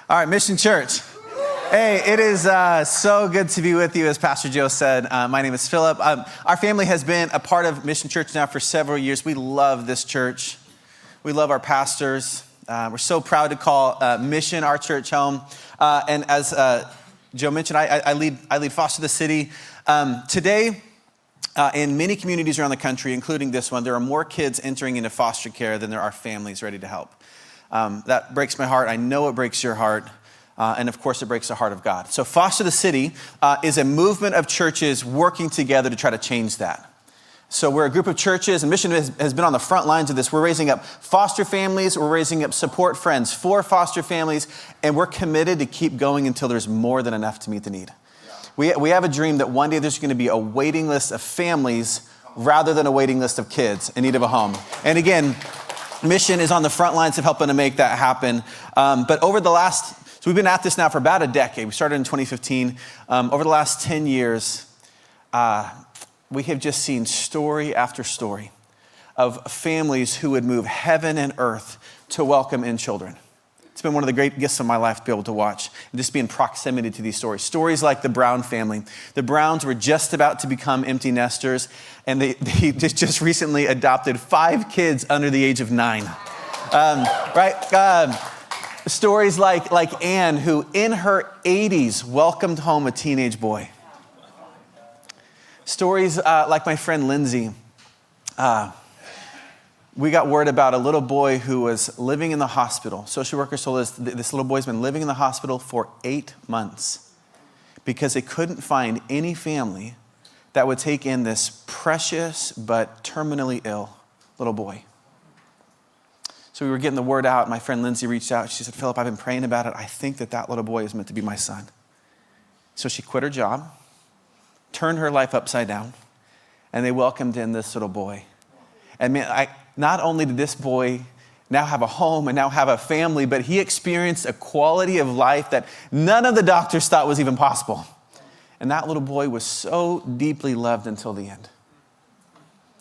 All right, Mission Church. Hey, it is so good to be with you. As Pastor Joe said, my name is Philip. Our family has been a part of Mission Church now for several years. We love this church. We love our pastors. We're so proud to call Mission our church home. And as Joe mentioned, I lead Foster the City. Today, in many communities around the country, including this one, there are more kids entering into foster care than there are families ready to help. That breaks my heart. I know it breaks your heart. And of course, it breaks the heart of God. So Foster the City is a movement of churches working together to try to change that. So we're a group of churches, and Mission has been on the front lines of this. We're raising up foster families. We're raising up support friends for foster families. And we're committed to keep going until there's more than enough to meet the need. Yeah. We have a dream that one day there's going to be a waiting list of families rather than a waiting list of kids in need of a home. And again, Mission is on the front lines of helping to make that happen. But over the last, so we've been at this now for about a decade. We started in 2015. Over the last 10 years, we have just seen story after story of families who would move heaven and earth to welcome in children. It's been one of the great gifts of my life to be able to watch and just be in proximity to these stories. Stories like the Brown family. The Browns were just about to become empty nesters, and they just recently adopted 5 kids under the age of 9. Stories like Anne, who in her 80s welcomed home a teenage boy. Stories like my friend Lindsay. We got word about a little boy who was living in the hospital. Social workers told us this little boy's been living in the hospital for 8 months because they couldn't find any family that would take in this precious but terminally ill little boy. So we were getting the word out. My friend Lindsay reached out. She said, Philip, I've been praying about it. I think that little boy is meant to be my son. So she quit her job, turned her life upside down, and they welcomed in this little boy. And man, not only did this boy now have a home and now have a family, but he experienced a quality of life that none of the doctors thought was even possible. And that little boy was so deeply loved until the end.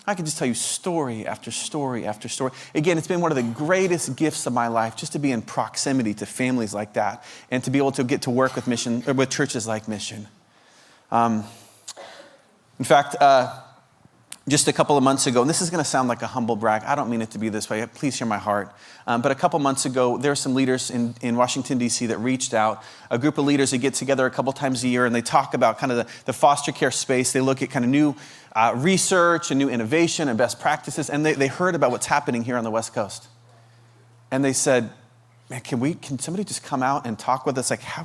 I could just tell you story after story after story. Again, it's been one of the greatest gifts of my life just to be in proximity to families like that and to be able to get to work with Mission, or with churches like Mission. In fact, just a couple of months ago, and this is going to sound like a humble brag. I don't mean it to be this way. Please hear my heart. But a couple months ago, there were some leaders in Washington, D.C. that reached out, a group of leaders that get together a couple times a year, and they talk about kind of the foster care space. They look at kind of new research and new innovation and best practices, and they heard about what's happening here on the West Coast. And they said, man, can somebody just come out and talk with us? Like, how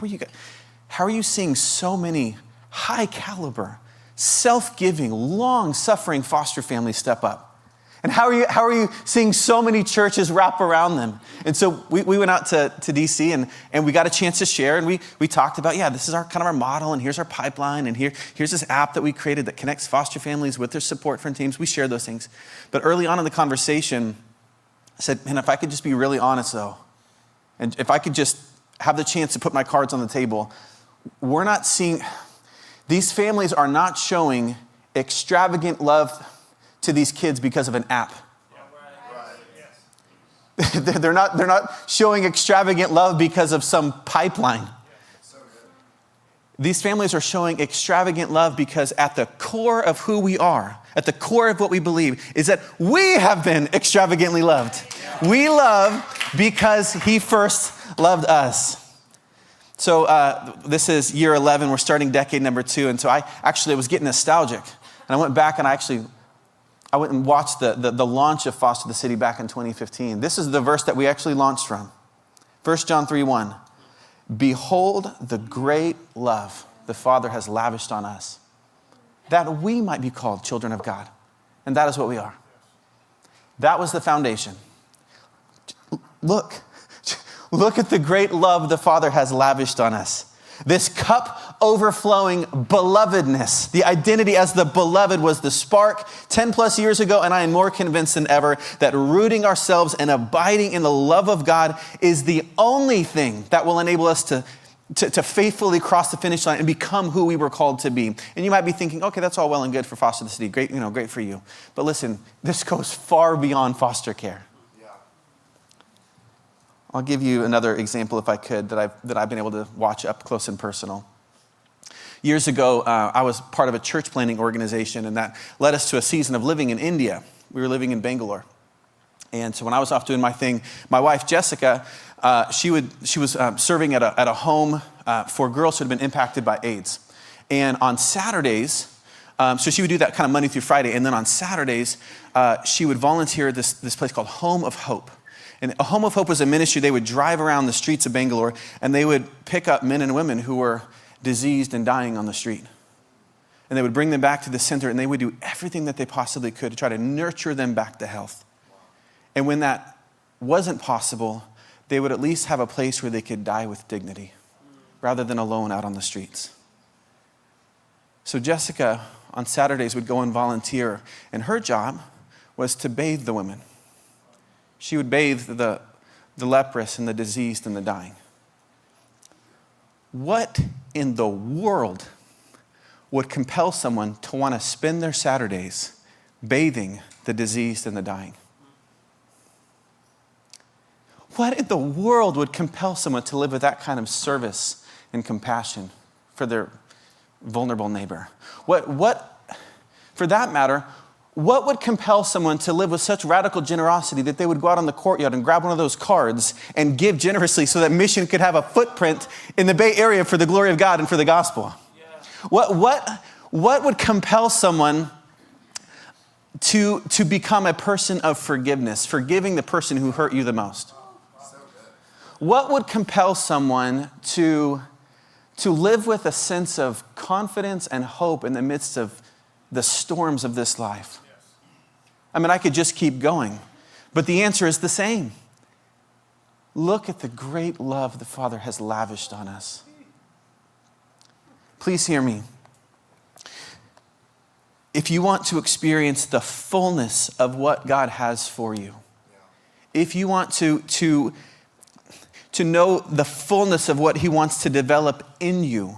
are you seeing so many high caliber, self-giving, long-suffering foster families step up? And how are you seeing so many churches wrap around them? And so we went out to DC and we got a chance to share, and we talked about, this is our kind of our model, and here's our pipeline, and here's this app that we created that connects foster families with their support friend teams. We shared those things. But early on in the conversation, I said, man, if I could just be really honest though, and if I could just have the chance to put my cards on the table, we're not seeing, these families are not showing extravagant love to these kids because of an app. They're not showing extravagant love because of some pipeline. These families are showing extravagant love because at the core of who we are, at the core of what we believe, is that we have been extravagantly loved. We love because he first loved us. So this is year 11. We're starting decade number 2. And so I was getting nostalgic. And I went back and I went and watched the launch of Foster the City back in 2015. This is the verse that we actually launched from. 1 John 3:1. Behold the great love the Father has lavished on us, that we might be called children of God. And that is what we are. That was the foundation. Look at the great love the Father has lavished on us. This cup overflowing belovedness. The identity as the beloved was the spark 10 plus years ago, and I am more convinced than ever that rooting ourselves and abiding in the love of God is the only thing that will enable us to faithfully cross the finish line and become who we were called to be. And you might be thinking, okay, that's all well and good for Foster the City. Great, great for you. But listen, this goes far beyond foster care. I'll give you another example, if I could, that I've been able to watch up close and personal. Years ago, I was part of a church planting organization, and that led us to a season of living in India. We were living in Bangalore. And so when I was off doing my thing, my wife, Jessica, she was serving at a home for girls who had been impacted by AIDS. And on Saturdays, so she would do that kind of Monday through Friday. And then on Saturdays, she would volunteer at this place called Home of Hope. And a Home of Hope was a ministry. They would drive around the streets of Bangalore, and they would pick up men and women who were diseased and dying on the street. And they would bring them back to the center, and they would do everything that they possibly could to try to nurture them back to health. And when that wasn't possible, they would at least have a place where they could die with dignity rather than alone out on the streets. So Jessica on Saturdays would go and volunteer, and her job was to bathe the women. She would bathe the leprous and the diseased and the dying. What in the world would compel someone to want to spend their Saturdays bathing the diseased and the dying? What in the world would compel someone to live with that kind of service and compassion for their vulnerable neighbor? What, for that matter, what would compel someone to live with such radical generosity that they would go out on the courtyard and grab one of those cards and give generously so that mission could have a footprint in the Bay Area for the glory of God and for the gospel? Yeah. What would compel someone to become a person of forgiveness, forgiving the person who hurt you the most? What would compel someone to live with a sense of confidence and hope in the midst of the storms of this life? I mean, I could just keep going, but the answer is the same. Look at the great love the Father has lavished on us. Please hear me. If you want to experience the fullness of what God has for you, if you want to know the fullness of what He wants to develop in you,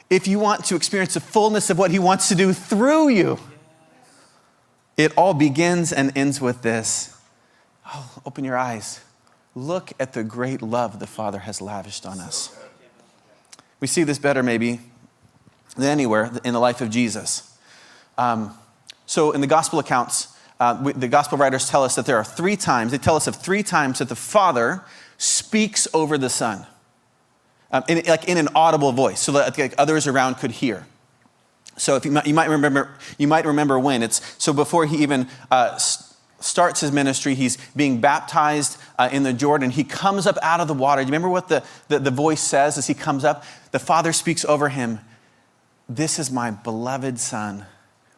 if you want to experience the fullness of what He wants to do through you, it all begins and ends with this. Oh, open your eyes. Look at the great love the Father has lavished on us. We see this better maybe than anywhere in the life of Jesus. So in the gospel accounts, the gospel writers tell us that there are 3 times, they tell us of 3 times that the Father speaks over the Son. In an audible voice, so that like others around could hear. So if you might remember when it's so before he even starts his ministry, he's being baptized in the Jordan. He comes up out of the water. Do you remember what the voice says as he comes up? The Father speaks over him. This is my beloved Son,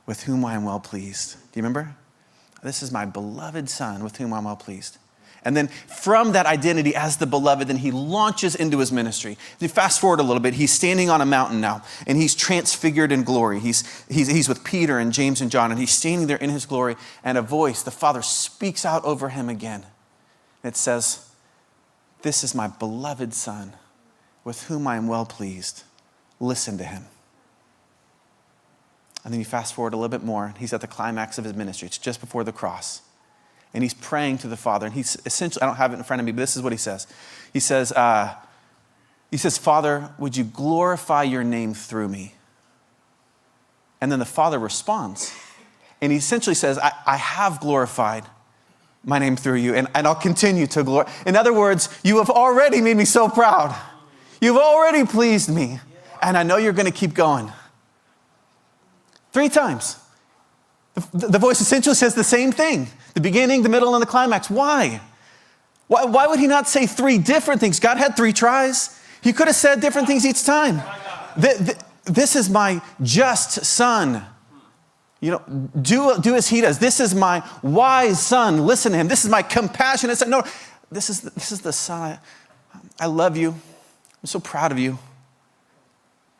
with whom I am well pleased. Do you remember? This is my beloved Son, with whom I'm well pleased. And then from that identity as the beloved, then he launches into his ministry. You fast forward a little bit. He's standing on a mountain now, and he's transfigured in glory. He's with Peter and James and John, and he's standing there in his glory, and a voice, the Father speaks out over him again. It says, this is my beloved Son, with whom I am well pleased. Listen to him. And then you fast forward a little bit more. He's at the climax of his ministry. It's just before the cross. And he's praying to the Father. And he's essentially, I don't have it in front of me, but this is what he says. He says, Father, would you glorify your name through me? And then the Father responds. And he essentially says, I have glorified my name through you, and I'll continue to glorify. In other words, you have already made me so proud. You've already pleased me. And I know you're going to keep going. 3 times. The voice essentially says the same thing. The beginning, the middle, and the climax. Why? Why would he not say 3 different things? God had 3 tries. He could have said different things each time. This is my just Son. Do as he does. This is my wise Son. Listen to him. This is my compassionate Son. No, this is the Son. I love you. I'm so proud of you.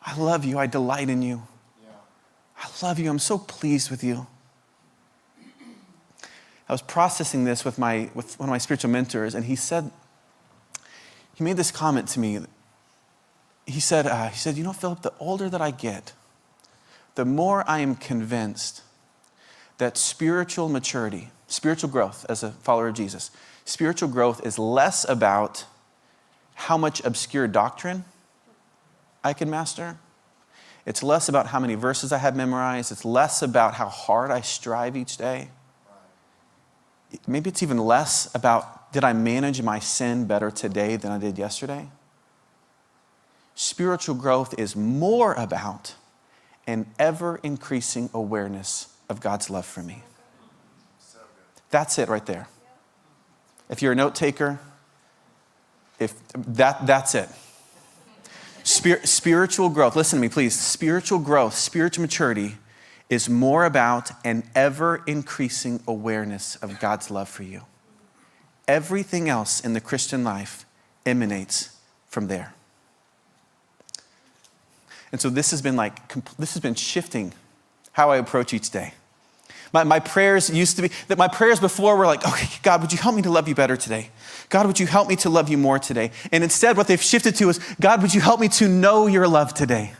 I love you. I delight in you. I love you. I'm so pleased with you. I was processing this with one of my spiritual mentors, and he made this comment to me. He said, Philip, the older that I get, the more I am convinced that spiritual maturity, spiritual growth as a follower of Jesus, Spiritual growth is less about how much obscure doctrine I can master. It's less about how many verses I have memorized. It's less about how hard I strive each day. Maybe it's even less about, did I manage my sin better today than I did yesterday? Spiritual growth is more about an ever-increasing awareness of God's love for me. That's it right there. If you're a note taker, that's it. Spiritual growth, listen to me please. Spiritual growth, spiritual maturity is more about an ever-increasing awareness of God's love for you. Everything else in the Christian life emanates from there. And so this has been shifting how I approach each day. My prayers used to be, that my prayers before were like, okay, God, would you help me to love you better today? God, would you help me to love you more today? And instead what they've shifted to is, God, would you help me to know your love today?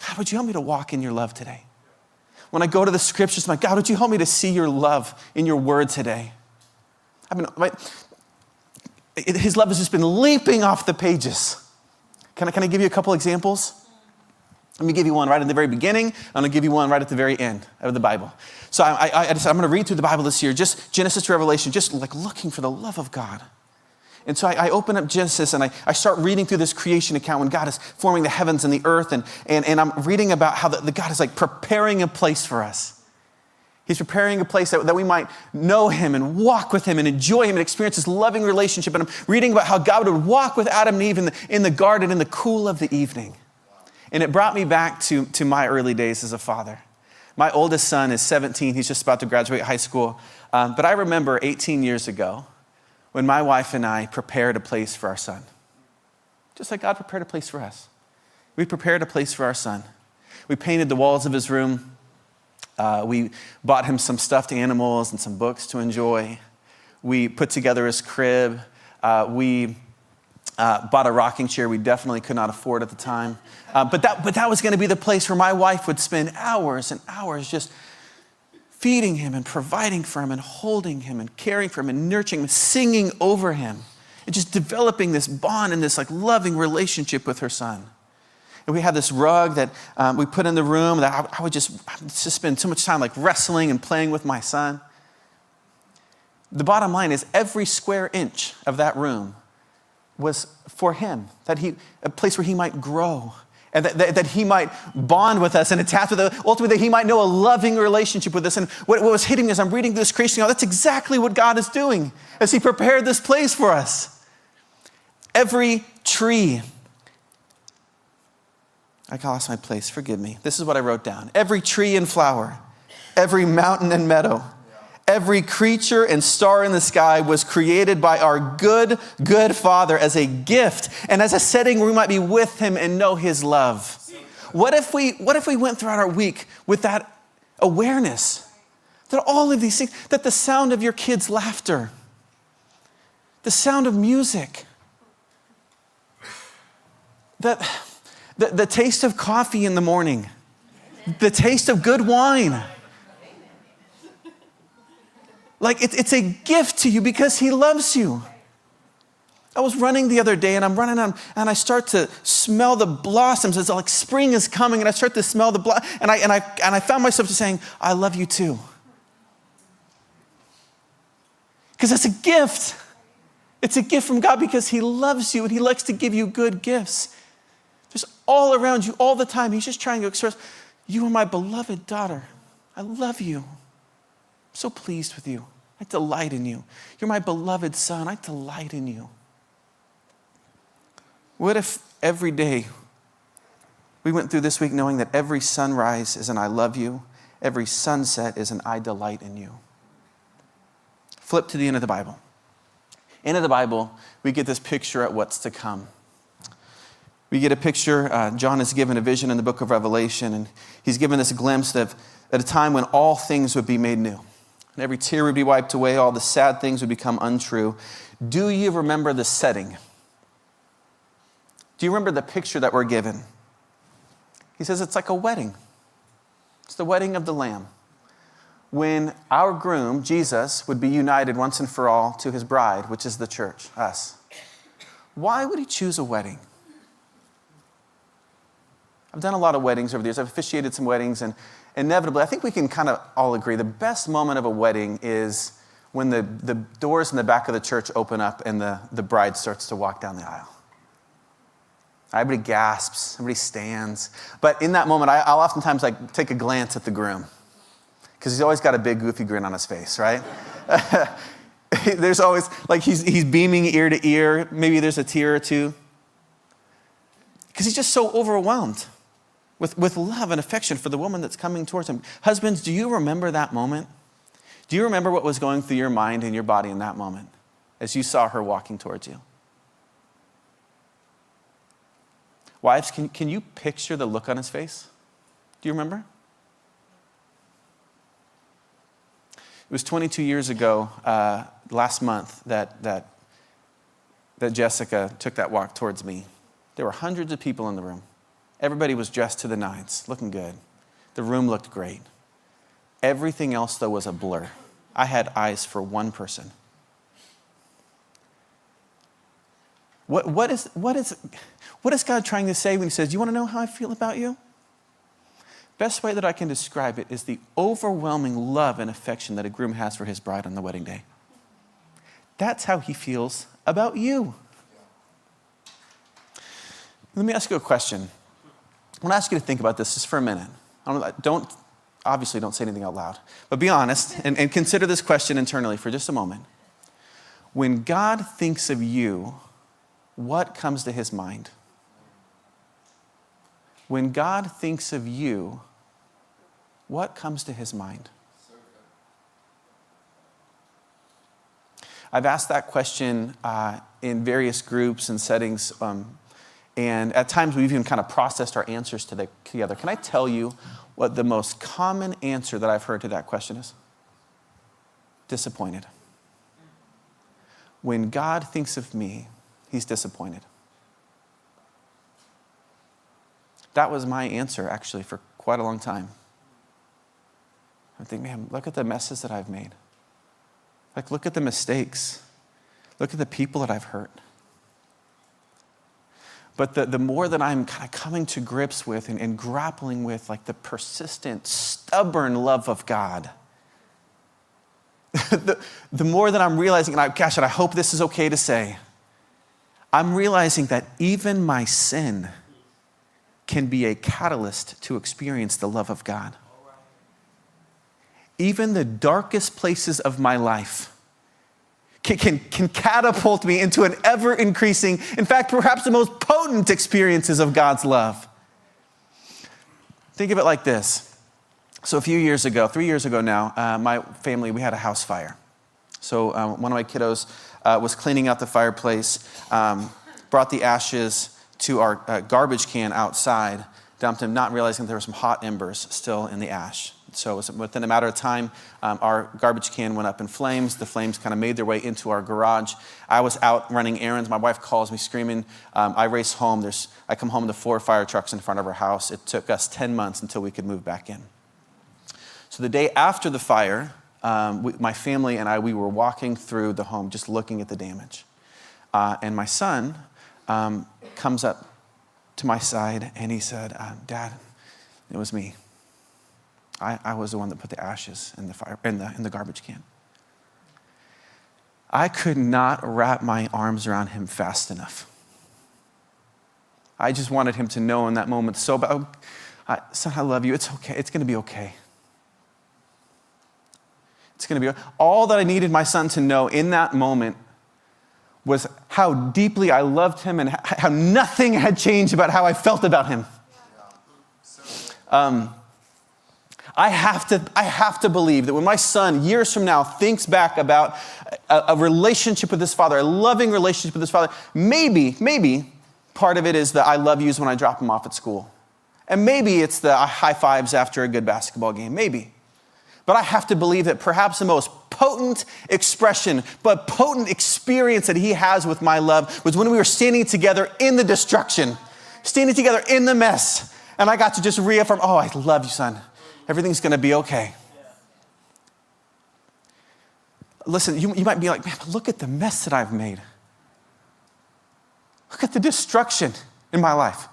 God, would you help me to walk in your love today? When I go to the scriptures, I'm like, God, would you help me to see your love in your word today? His love has just been leaping off the pages. Can I give you a couple examples? Let me give you one right at the very beginning. I'm going to give you one right at the very end of the Bible. So I decided I'm going to read through the Bible this year, just Genesis to Revelation, just like looking for the love of God. And so I open up Genesis and I start reading through this creation account when God is forming the heavens and the earth. And I'm reading about how the God is like preparing a place for us. He's preparing a place that we might know him and walk with him and enjoy him and experience this loving relationship. And I'm reading about how God would walk with Adam and Eve in the garden in the cool of the evening. And it brought me back to my early days as a father. My oldest son is 17. He's just about to graduate high school. But I remember 18 years ago when my wife and I prepared a place for our son. Just like God prepared a place for us. We prepared a place for our son. We painted the walls of his room. We bought him some stuffed animals and some books to enjoy. We put together his crib. We bought a rocking chair we definitely could not afford at the time. But that was going to be the place where my wife would spend hours and hours just feeding him and providing for him and holding him and caring for him and nurturing him, singing over him, and just developing this bond and this like loving relationship with her son. And we had this rug that we put in the room that I would just spend so much time like wrestling and playing with my son. The bottom line is every square inch of that room was for him, a place where he might grow and that he might bond with us and attach with us, ultimately that he might know a loving relationship with us. And what was hitting me as I'm reading this creation, that's exactly what God is doing as he prepared this place for us. Every tree, I lost my place, forgive me. This is what I wrote down. Every tree and flower, every mountain and meadow, every creature and star in the sky was created by our good, good Father as a gift and as a setting where we might be with him and know his love. What if we went throughout our week with that awareness that all of these things, that the sound of your kids' laughter, the sound of music, that the taste of coffee in the morning, the taste of good wine, like it's a gift to you because he loves you. I was running the other day and I'm running on and I start to smell the blossoms as like spring is coming and I start to smell the blossoms and I found myself just saying, I love you too. Because it's a gift. It's a gift from God because he loves you and he likes to give you good gifts. Just all around you all the time. He's just trying to express, you are my beloved daughter. I love you. I'm so pleased with you. I delight in you. You're my beloved son. I delight in you. What if every day we went through this week knowing that every sunrise is an I love you, every sunset is an I delight in you? Flip to the end of the Bible. End of the Bible, we get this picture at what's to come. We get a picture, John is given a vision in the book of Revelation, and he's given this glimpse of at a time when all things would be made new. And every tear would be wiped away, all the sad things would become untrue. Do you remember the setting? Do you remember the picture that we're given? He says it's like a wedding. It's the wedding of the Lamb. when our groom, Jesus, would be united once and for all to his bride, which is the church, us, why would he choose a wedding? I've done a lot of weddings over the years. I've officiated some weddings, and inevitably, I think we can kind of all agree the best moment of a wedding is when the doors in the back of the church open up and the bride starts to walk down the aisle. Everybody gasps, everybody stands. But in that moment, I'll oftentimes take a glance at the groom, because he's always got a big goofy grin on his face, right? There's always, he's beaming ear to ear. Maybe there's a tear or two. Because he's just so overwhelmed with love and affection for the woman that's coming towards him. Husbands, do you remember that moment? Do you remember what was going through your mind and your body in that moment as you saw her walking towards you? Wives, can you picture the look on his face? Do you remember? It was 22 years ago, last month, that Jessica took that walk towards me. There were hundreds of people in the room. Everybody was dressed to the nines, looking good. The room looked great. Everything else, though, was a blur. I had eyes for one person. What is God trying to say when he says, "You want to know how I feel about you?" Best way that I can describe it is the overwhelming love and affection that a groom has for his bride on the wedding day. That's how he feels about you. Let me ask you a question. I want to ask you to think about this just for a minute. Obviously don't say anything out loud, but be honest and consider this question internally for just a moment. When God thinks of you, what comes to his mind? When God thinks of you, what comes to his mind? I've asked that question in various groups and settings, and at times we've even kind of processed our answers together. Can I tell you what the most common answer that I've heard to that question is? Disappointed. When God thinks of me, he's disappointed. That was my answer, actually, for quite a long time. I think, man, look at the messes that I've made. Look at the mistakes. Look at the people that I've hurt. But the more that I'm kind of coming to grips with and grappling with, the persistent, stubborn love of God, the more that I'm realizing, and I hope this is okay to say, I'm realizing that even my sin can be a catalyst to experience the love of God. Even the darkest places of my life can catapult me into an ever-increasing, in fact, perhaps the most potent experiences of God's love. Think of it like this. So a few years ago, 3 years ago now, my family, we had a house fire. So one of my kiddos was cleaning out the fireplace, brought the ashes to our garbage can outside, dumped them, not realizing there were some hot embers still in the ash. So within a matter of time, our garbage can went up in flames. The flames kind of made their way into our garage. I was out running errands. My wife calls me screaming. I race home. I come home to 4 fire trucks in front of our house. It took us 10 months until we could move back in. So the day after the fire, my family and I, we were walking through the home just looking at the damage. And my son comes up to my side and he said, "Dad, it was me. I was the one that put the ashes in the fire in the garbage can." I could not wrap my arms around him fast enough. I just wanted him to know in that moment so bad. "Son, I love you. It's okay. It's going to be okay. It's going to be." All that I needed my son to know in that moment was how deeply I loved him and how nothing had changed about how I felt about him. I have to believe that when my son, years from now, thinks back about a relationship with his father, a loving relationship with his father, maybe part of it is the "I love yous" when I drop him off at school. And maybe it's the high fives after a good basketball game, maybe. But I have to believe that perhaps the most potent expression, but potent experience that he has with my love was when we were standing together in the destruction, standing together in the mess. And I got to just reaffirm, "Oh, I love you, son. Everything's going to be okay." listen, you might be like, man, but look at the mess that I've made. Look at the destruction in my life.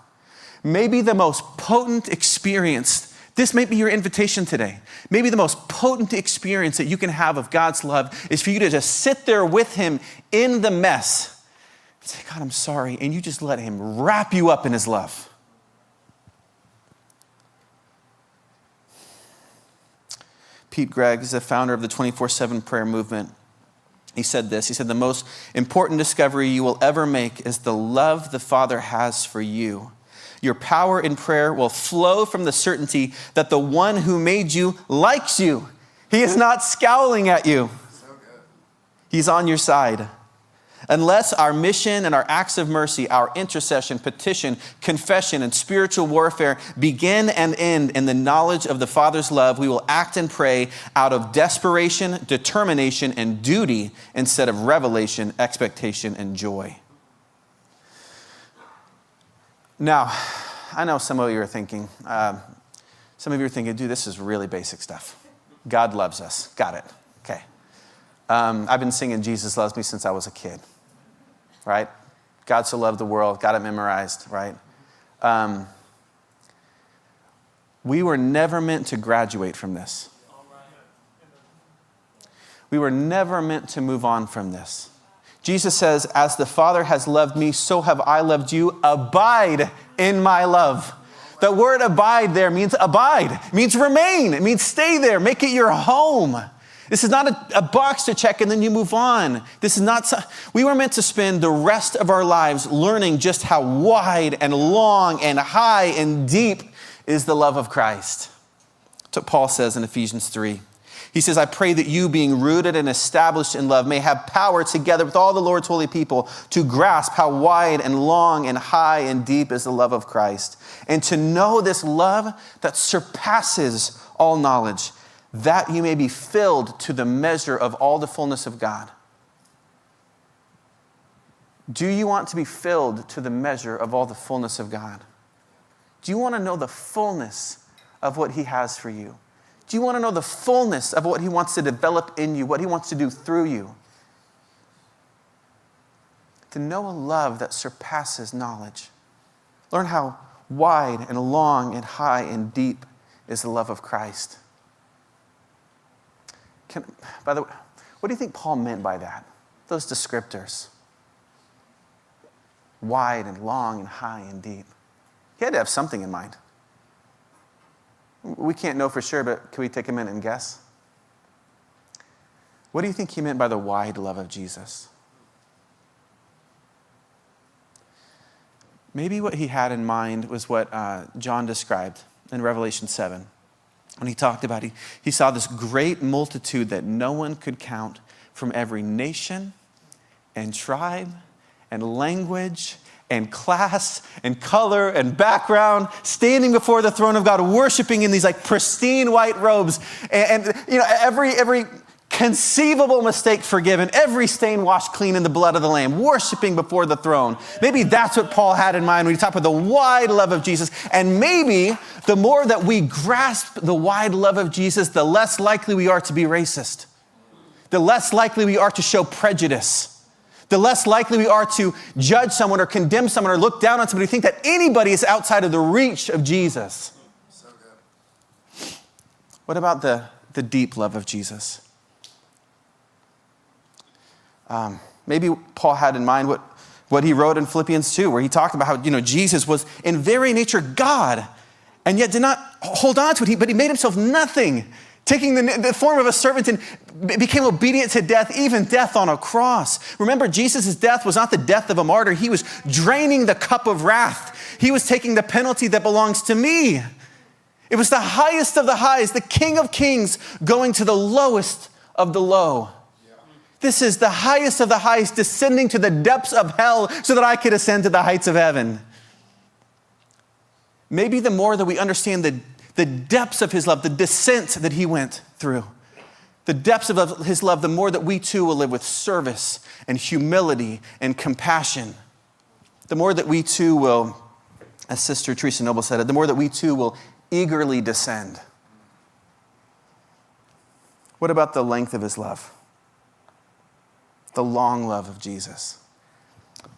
Maybe the most potent experience, this may be your invitation today. Maybe the most potent experience that you can have of God's love is for you to just sit there with him in the mess. And say, God, I'm sorry. And you just let him wrap you up in his love. Pete Greig is the founder of the 24/7 prayer movement. He said this. He said, the most important discovery you will ever make is the love the Father has for you. Your power in prayer will flow from the certainty that the one who made you likes you. He is not scowling at you. So good. He's on your side. Unless our mission and our acts of mercy, our intercession, petition, confession, and spiritual warfare begin and end in the knowledge of the Father's love, we will act and pray out of desperation, determination, and duty instead of revelation, expectation, and joy. Now, I know some of you are thinking, dude, this is really basic stuff. God loves us. Got it. Okay. I've been singing Jesus Loves Me since I was a kid, right? God so loved the world, got it memorized, right? We were never meant to graduate from this. We were never meant to move on from this. Jesus says, as the Father has loved me, so have I loved you. Abide in my love. The word abide there means abide. It means remain. It means stay there. Make it your home. This is not a box to check and then you move on. This is not, we were meant to spend the rest of our lives learning just how wide and long and high and deep is the love of Christ. That's what Paul says in Ephesians 3. He says, I pray that you, being rooted and established in love, may have power together with all the Lord's holy people to grasp how wide and long and high and deep is the love of Christ, and to know this love that surpasses all knowledge, that you may be filled to the measure of all the fullness of God. Do you want to be filled to the measure of all the fullness of God? Do you want to know the fullness of what he has for you? Do you want to know the fullness of what he wants to develop in you, what he wants to do through you? To know a love that surpasses knowledge. Learn how wide and long and high and deep is the love of Christ. By the way, what do you think Paul meant by that? Those descriptors. Wide and long and high and deep. He had to have something in mind. We can't know for sure, but can we take a minute and guess? What do you think he meant by the wide love of Jesus? Maybe what he had in mind was what John described in Revelation 7. When he talked about, he saw this great multitude that no one could count from every nation and tribe and language and class and color and background, standing before the throne of God, worshiping in these like pristine white robes, and you know, every conceivable mistake forgiven, every stain washed clean in the blood of the Lamb, worshiping before the throne. Maybe that's what Paul had in mind when he talked about the wide love of Jesus. And maybe the more that we grasp the wide love of Jesus, the less likely we are to be racist, the less likely we are to show prejudice, the less likely we are to judge someone or condemn someone or look down on somebody, think that anybody is outside of the reach of Jesus. So good. What about the deep love of Jesus? Maybe Paul had in mind what he wrote in Philippians 2, where he talked about how, Jesus was in very nature God, and yet did not hold on to it, but he made himself nothing, taking the form of a servant and became obedient to death, even death on a cross. Remember, Jesus' death was not the death of a martyr. He was draining the cup of wrath. He was taking the penalty that belongs to me. It was the highest of the highs, the King of Kings, going to the lowest of the low. This is the highest of the highest, descending to the depths of hell so that I could ascend to the heights of heaven. Maybe the more that we understand the depths of his love, the descent that he went through, the depths of his love, the more that we too will live with service and humility and compassion. The more that we too will, as Sister Teresa Noble said it, the more that we too will eagerly descend. What about the length of his love? the long love of Jesus.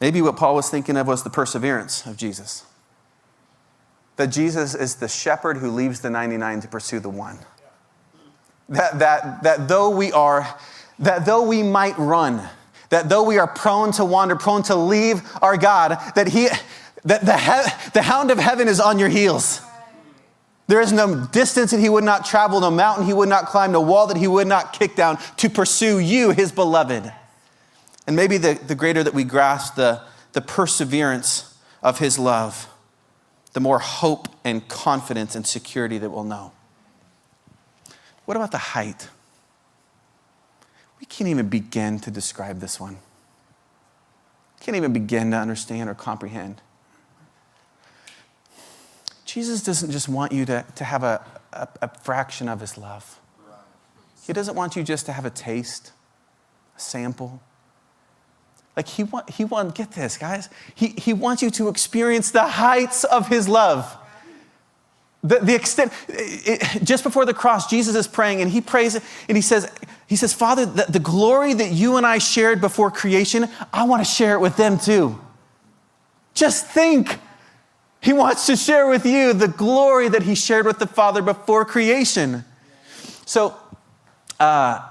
Maybe what Paul was thinking of was the perseverance of Jesus. That Jesus is the shepherd who leaves the 99 to pursue the one. That though we might run, that though we are prone to wander, prone to leave our God, that the hound of heaven is on your heels. There is no distance that he would not travel, no mountain he would not climb, no wall that he would not kick down to pursue you, his beloved. And maybe the greater that we grasp the perseverance of his love, the more hope and confidence and security that we'll know. What about the height? We can't even begin to describe this one. Can't even begin to understand or comprehend. Jesus doesn't just want you to have a fraction of his love. He doesn't want you just to have a taste, a sample. Like he want, get this, guys. He wants you to experience the heights of his love. The extent, just before the cross, Jesus is praying and he prays and he says, Father, the glory that you and I shared before creation, I want to share it with them too. Just think. He wants to share with you the glory that he shared with the Father before creation. So, one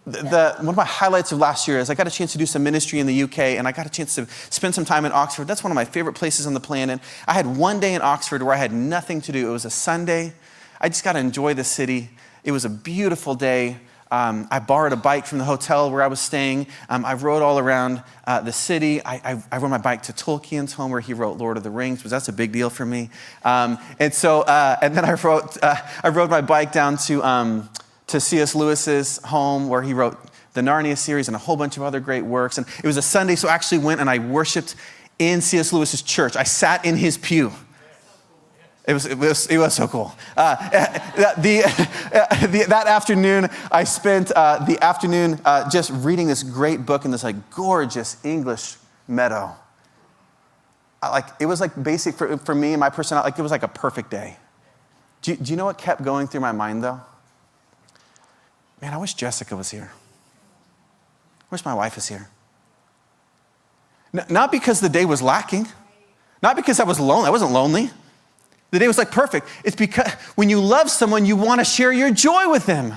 of my highlights of last year is I got a chance to do some ministry in the UK, and I got a chance to spend some time in Oxford. That's one of my favorite places on the planet. I had one day in Oxford where I had nothing to do. It was a Sunday. I just got to enjoy the city. It was a beautiful day. I borrowed a bike from the hotel where I was staying. I rode all around the city. I rode my bike to Tolkien's home where he wrote Lord of the Rings, because that's a big deal for me. And then I rode my bike down to C.S. Lewis's home where he wrote the Narnia series and a whole bunch of other great works. And it was a Sunday, so I actually went and I worshiped in C.S. Lewis's church. I sat in his pew. It was so cool. That afternoon, I spent the afternoon just reading this great book in this like gorgeous English meadow. It was like basic for me and my personality. Like it was like a perfect day. Do you know what kept going through my mind though? Man, I wish Jessica was here. I wish my wife was here. Not because the day was lacking. Not because I was lonely. I wasn't lonely. The day was like perfect. It's because when you love someone, you want to share your joy with them.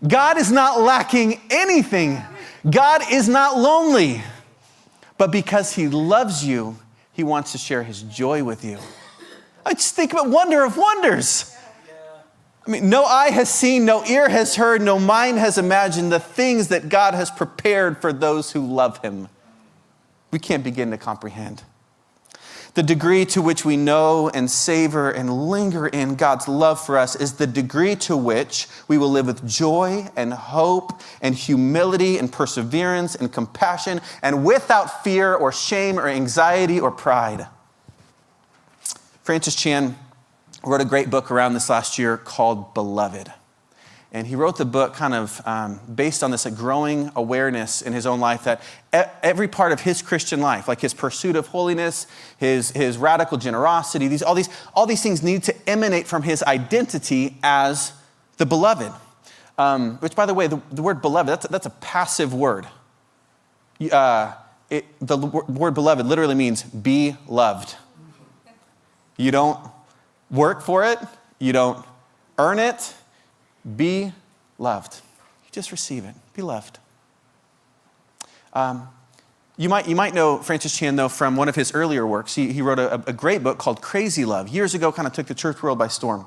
God is not lacking anything. God is not lonely. But because he loves you, he wants to share his joy with you. I just think about wonder of wonders. I mean, no eye has seen, no ear has heard, no mind has imagined the things that God has prepared for those who love him. We can't begin to comprehend. The degree to which we know and savor and linger in God's love for us is the degree to which we will live with joy and hope and humility and perseverance and compassion and without fear or shame or anxiety or pride. Francis Chan wrote a great book around this last year called Beloved. And he wrote the book kind of based on this growing awareness in his own life that every part of his Christian life, like his pursuit of holiness, his radical generosity, all these things need to emanate from his identity as the beloved. Which, by the way, the word beloved, that's a passive word. The word beloved literally means be loved. You don't work for it. You don't earn it. Be loved. You just receive it. Be loved. You might know Francis Chan, though, from one of his earlier works. He wrote a great book called Crazy Love. Years ago, kind of took the church world by storm.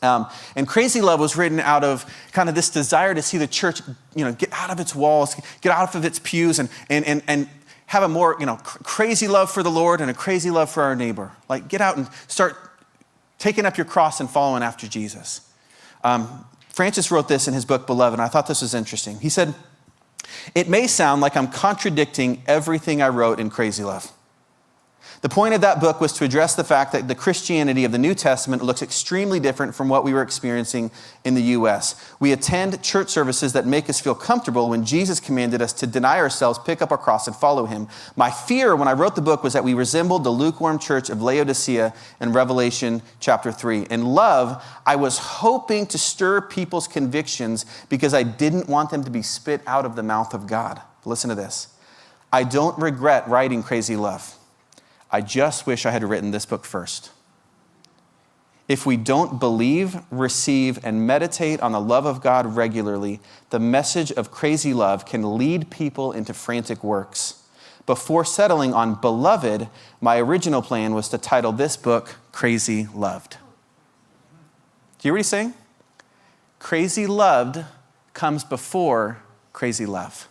And Crazy Love was written out of kind of this desire to see the church, get out of its walls, get out of its pews, and have a more, crazy love for the Lord and a crazy love for our neighbor. Like, get out and start taking up your cross and following after Jesus. Francis wrote this in his book, Beloved, and I thought this was interesting. He said, "It may sound like I'm contradicting everything I wrote in Crazy Love. The point of that book was to address the fact that the Christianity of the New Testament looks extremely different from what we were experiencing in the U.S. We attend church services that make us feel comfortable when Jesus commanded us to deny ourselves, pick up our cross, and follow him. My fear when I wrote the book was that we resembled the lukewarm church of Laodicea in Revelation chapter 3. In love, I was hoping to stir people's convictions because I didn't want them to be spit out of the mouth of God. Listen to this. I don't regret writing Crazy Love. I just wish I had written this book first. If we don't believe, receive, and meditate on the love of God regularly, the message of crazy love can lead people into frantic works. Before settling on Beloved, my original plan was to title this book Crazy Loved. Do you hear what he's saying? Crazy loved comes before crazy love.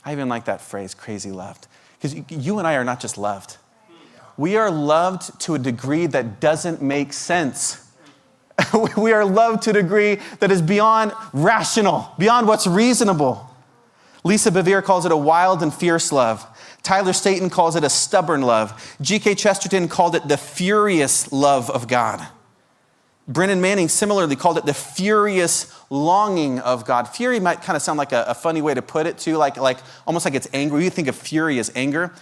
I even like that phrase, crazy loved, because you and I are not just loved. We are loved to a degree that doesn't make sense. We are loved to a degree that is beyond rational, beyond what's reasonable. Lisa Bevere calls it a wild and fierce love. Tyler Staton calls it a stubborn love. G.K. Chesterton called it the furious love of God. Brennan Manning similarly called it the furious longing of God. Fury might kind of sound like a funny way to put it too, like almost like it's angry. You think of fury as anger.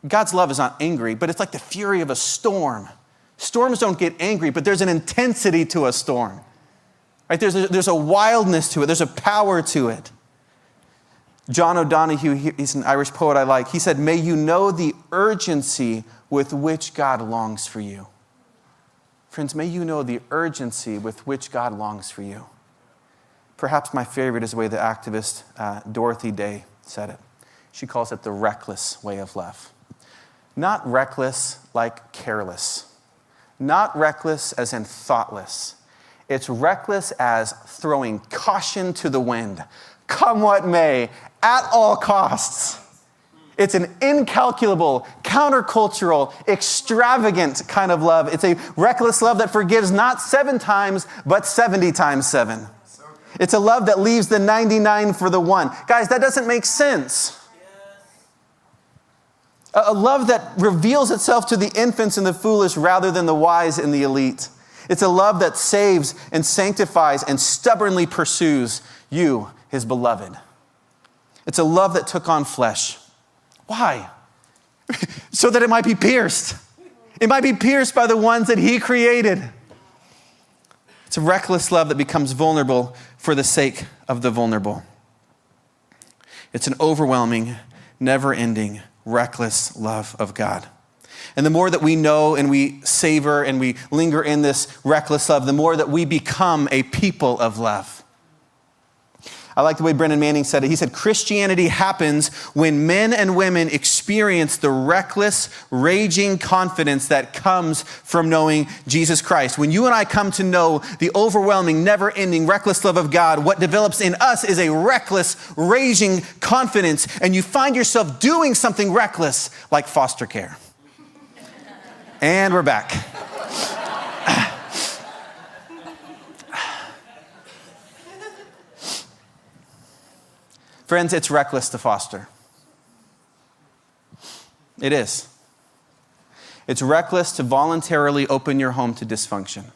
God's love is not angry, but it's like the fury of a storm. Storms don't get angry, but there's an intensity to a storm. Right? There's a wildness to it. There's a power to it. John O'Donohue, he's an Irish poet I like. He said, may you know the urgency with which God longs for you. Friends, may you know the urgency with which God longs for you. Perhaps my favorite is the way the activist Dorothy Day said it. She calls it the reckless way of love. Not reckless like careless. Not reckless as in thoughtless. It's reckless as throwing caution to the wind. Come what may, at all costs. It's an incalculable, countercultural, extravagant kind of love. It's a reckless love that forgives not 7 times, but 70 times 7. It's a love that leaves the 99 for the 1. Guys, that doesn't make sense. A love that reveals itself to the infants and the foolish rather than the wise and the elite. It's a love that saves and sanctifies and stubbornly pursues you, his beloved. It's a love that took on flesh. Why? So that it might be pierced. It might be pierced by the ones that he created. It's a reckless love that becomes vulnerable for the sake of the vulnerable. It's an overwhelming, never-ending, reckless love of God. And the more that we know and we savor and we linger in this reckless love, the more that we become a people of love. I like the way Brennan Manning said it. He said, Christianity happens when men and women experience the reckless, raging confidence that comes from knowing Jesus Christ. When you and I come to know the overwhelming, never-ending, reckless love of God, what develops in us is a reckless, raging confidence, and you find yourself doing something reckless like foster care. And we're back. Friends, it's reckless to foster. It is. It's reckless to voluntarily open your home to dysfunction.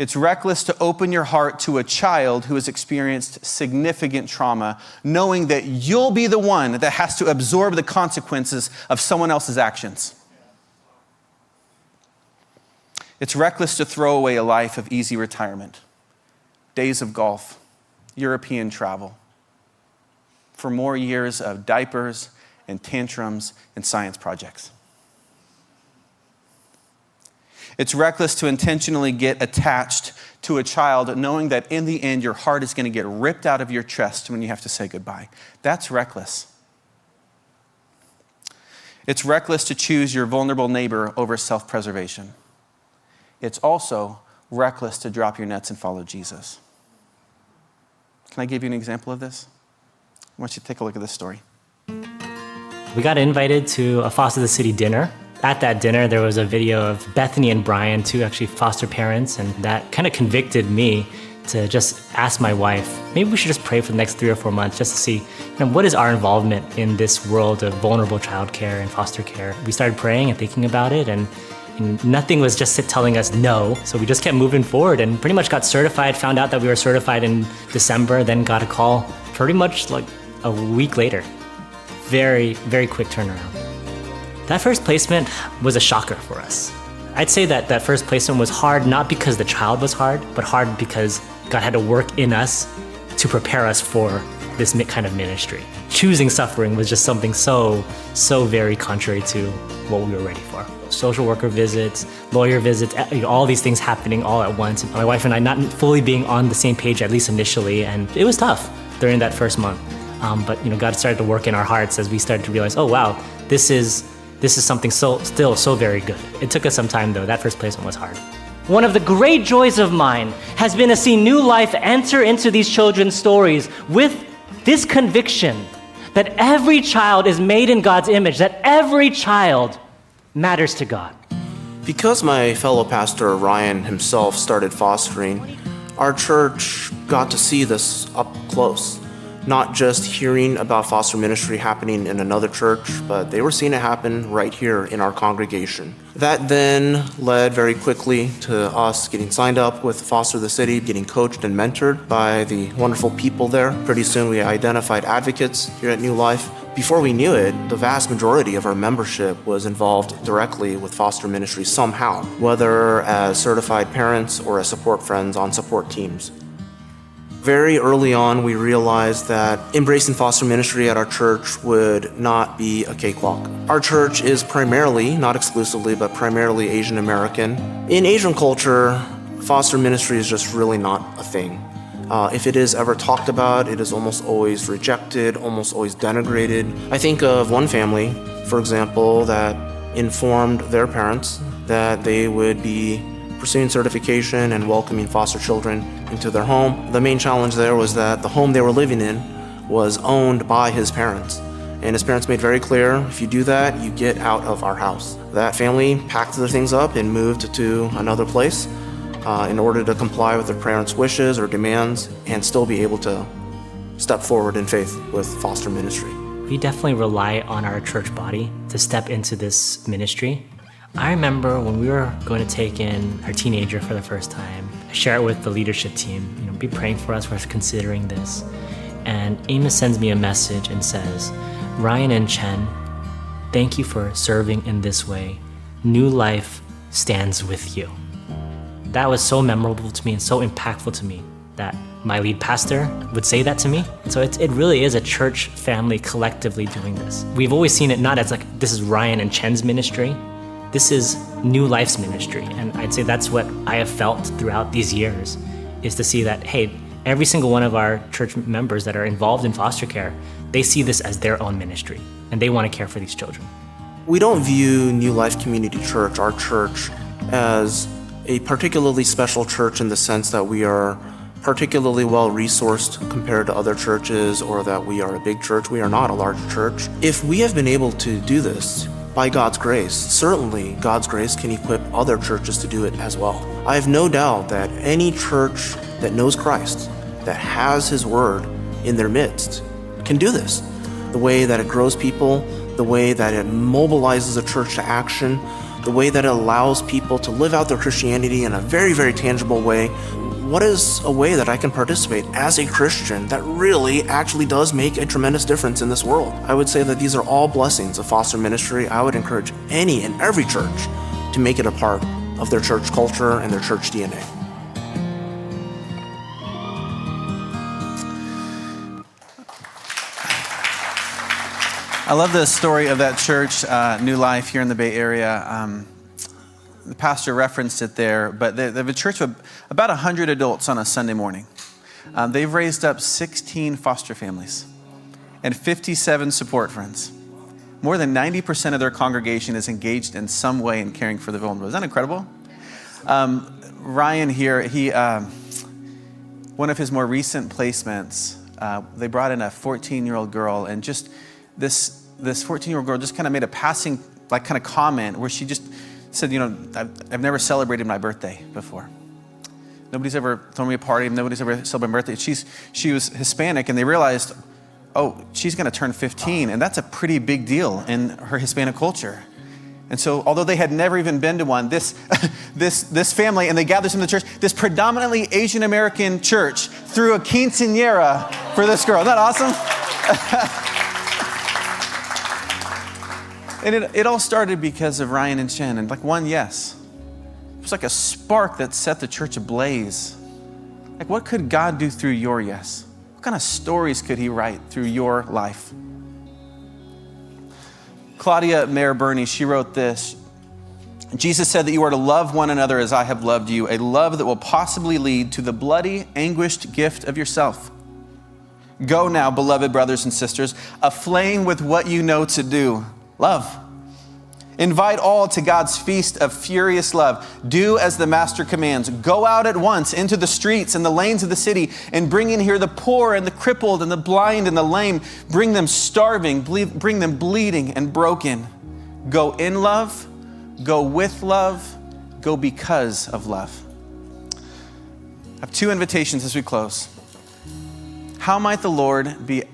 It's reckless to open your heart to a child who has experienced significant trauma, knowing that you'll be the one that has to absorb the consequences of someone else's actions. It's reckless to throw away a life of easy retirement, days of golf, European travel, for more years of diapers and tantrums and science projects. It's reckless to intentionally get attached to a child, knowing that in the end, your heart is going to get ripped out of your chest when you have to say goodbye. That's reckless. It's reckless to choose your vulnerable neighbor over self-preservation. It's also reckless to drop your nets and follow Jesus. Can I give you an example of this? I want you to take a look at this story. We got invited to a Foster the City dinner. At that dinner, there was a video of Bethany and Brian, 2 actually foster parents, and that kind of convicted me to just ask my wife, maybe we should just pray for the next 3 or 4 months just to see, what is our involvement in this world of vulnerable childcare and foster care. We started praying and thinking about it, and nothing was just telling us no. So we just kept moving forward and pretty much got certified, found out that we were certified in December, then got a call pretty much like a week later. Very, very quick turnaround. That first placement was a shocker for us. I'd say that first placement was hard, not because the child was hard, but hard because God had to work in us to prepare us for this kind of ministry. Choosing suffering was just something so very contrary to what we were ready for. Social worker visits, lawyer visits, all these things happening all at once. My wife and I not fully being on the same page, at least initially, and it was tough during that first month. But God started to work in our hearts as we started to realize, oh wow, this is something still so very good. It took us some time though. That first placement was hard. One of the great joys of mine has been to see new life enter into these children's stories with this conviction that every child is made in God's image, that every child matters to God. Because my fellow pastor Ryan himself started fostering, our church got to see this up close. Not just hearing about foster ministry happening in another church, but they were seeing it happen right here in our congregation. That then led very quickly to us getting signed up with Foster the City, getting coached and mentored by the wonderful people there. Pretty soon we identified advocates here at New Life. Before we knew it, the vast majority of our membership was involved directly with foster ministry somehow, whether as certified parents or as support friends on support teams. Very early on, we realized that embracing foster ministry at our church would not be a cakewalk. Our church is primarily, not exclusively, but primarily Asian American. In Asian culture, foster ministry is just really not a thing. If it is ever talked about, it is almost always rejected, almost always denigrated. I think of one family, for example, that informed their parents that they would be pursuing certification and welcoming foster children into their home. The main challenge there was that the home they were living in was owned by his parents. And his parents made very clear, if you do that, you get out of our house. That family packed their things up and moved to another place in order to comply with their parents' wishes or demands and still be able to step forward in faith with foster ministry. We definitely rely on our church body to step into this ministry. I remember when we were going to take in our teenager for the first time, I share it with the leadership team, be praying for us, we're considering this. And Amos sends me a message and says, Ryan and Chen, thank you for serving in this way. New Life stands with you. That was so memorable to me and so impactful to me that my lead pastor would say that to me. So it really is a church family collectively doing this. We've always seen it not as like, this is Ryan and Chen's ministry. This is New Life's ministry. And I'd say that's what I have felt throughout these years, is to see that, hey, every single one of our church members that are involved in foster care, they see this as their own ministry, and they want to care for these children. We don't view New Life Community Church, our church, as a particularly special church in the sense that we are particularly well-resourced compared to other churches, or that we are a big church. We are not a large church. If we have been able to do this by God's grace, certainly God's grace can equip other churches to do it as well. I have no doubt that any church that knows Christ, that has His Word in their midst, can do this. The way that it grows people, the way that it mobilizes a church to action, the way that it allows people to live out their Christianity in a very, very tangible way. What is a way that I can participate as a Christian that really actually does make a tremendous difference in this world? I would say that these are all blessings of foster ministry. I would encourage any and every church to make it a part of their church culture and their church DNA. I love the story of that church, New Life, here in the Bay Area. The pastor referenced it there, but they have a church of about 100 adults on a Sunday morning. They've raised up 16 foster families and 57 support friends. More than 90% of their congregation is engaged in some way in caring for the vulnerable. Isn't that incredible? Ryan here, one of his more recent placements, they brought in a 14-year-old girl, and just this 14-year-old girl just kind of made a passing kind of comment where she just said, I've never celebrated my birthday before. Nobody's ever thrown me a party. Nobody's ever celebrated my birthday. She was Hispanic, and they realized, oh, she's going to turn 15, and that's a pretty big deal in her Hispanic culture. And so, although they had never even been to one, this family, and they gathered from the church, this predominantly Asian American church threw a quinceañera for this girl. Isn't that awesome? And it all started because of Ryan and Chen, and one yes. It was like a spark that set the church ablaze. What could God do through your yes? What kind of stories could he write through your life? Claudia Mayer Burney, she wrote this. Jesus said that you are to love one another as I have loved you, a love that will possibly lead to the bloody, anguished gift of yourself. Go now, beloved brothers and sisters, aflame with what you know to do. Love. Invite all to God's feast of furious love. Do as the Master commands. Go out at once into the streets and the lanes of the city and bring in here the poor and the crippled and the blind and the lame. Bring them starving, bring them bleeding and broken. Go in love, go with love, go because of love. I have two invitations as we close. How might the Lord be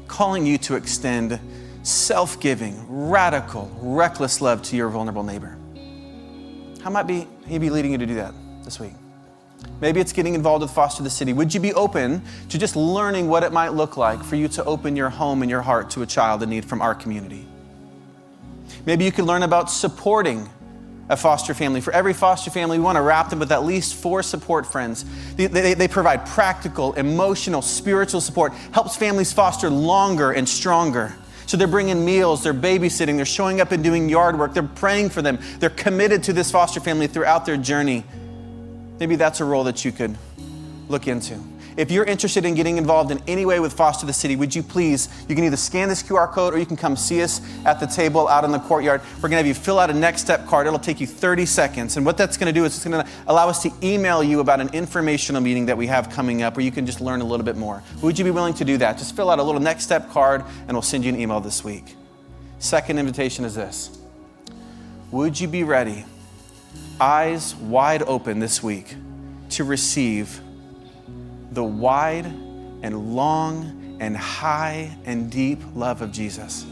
calling you to extend self-giving, radical, reckless love to your vulnerable neighbor? How might he be leading you to do that this week? Maybe it's getting involved with Foster the City. Would you be open to just learning what it might look like for you to open your home and your heart to a child in need from our community? Maybe you could learn about supporting a foster family. For every foster family, we want to wrap them with at least 4 support friends. They provide practical, emotional, spiritual support, helps families foster longer and stronger. So they're bringing meals, they're babysitting, they're showing up and doing yard work, they're praying for them, they're committed to this foster family throughout their journey. Maybe that's a role that you could look into. If you're interested in getting involved in any way with Foster the City, would you please, you can either scan this QR code or you can come see us at the table out in the courtyard. We're going to have you fill out a next step card. It'll take you 30 seconds. And what that's going to do is it's going to allow us to email you about an informational meeting that we have coming up where you can just learn a little bit more. Would you be willing to do that? Just fill out a little next step card and we'll send you an email this week. Second invitation is this. Would you be ready, eyes wide open this week, to receive the wide and long and high and deep love of Jesus?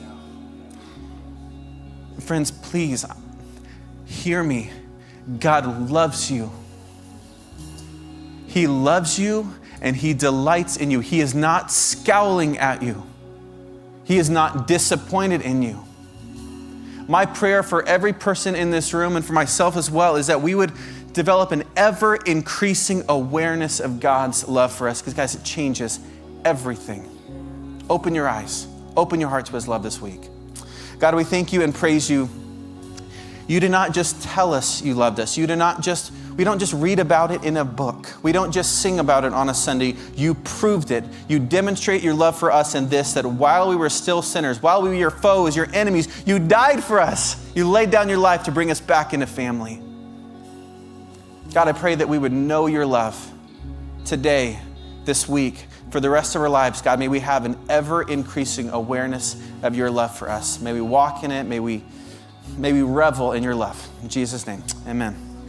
Friends, please hear me. God loves you. He loves you and he delights in you. He is not scowling at you. He is not disappointed in you. My prayer for every person in this room and for myself as well is that we would develop an ever-increasing awareness of God's love for us, because guys, it changes everything. Open your eyes, open your heart to his love this week. God, we thank you and praise you. You did not just tell us you loved us. We don't just read about it in a book. We don't just sing about it on a Sunday. You proved it. You demonstrate your love for us in this, that while we were still sinners, while we were your foes, your enemies, you died for us. You laid down your life to bring us back into family. God, I pray that we would know your love today, this week, for the rest of our lives. God, may we have an ever-increasing awareness of your love for us. May we walk in it. May we revel in your love. In Jesus' name, amen.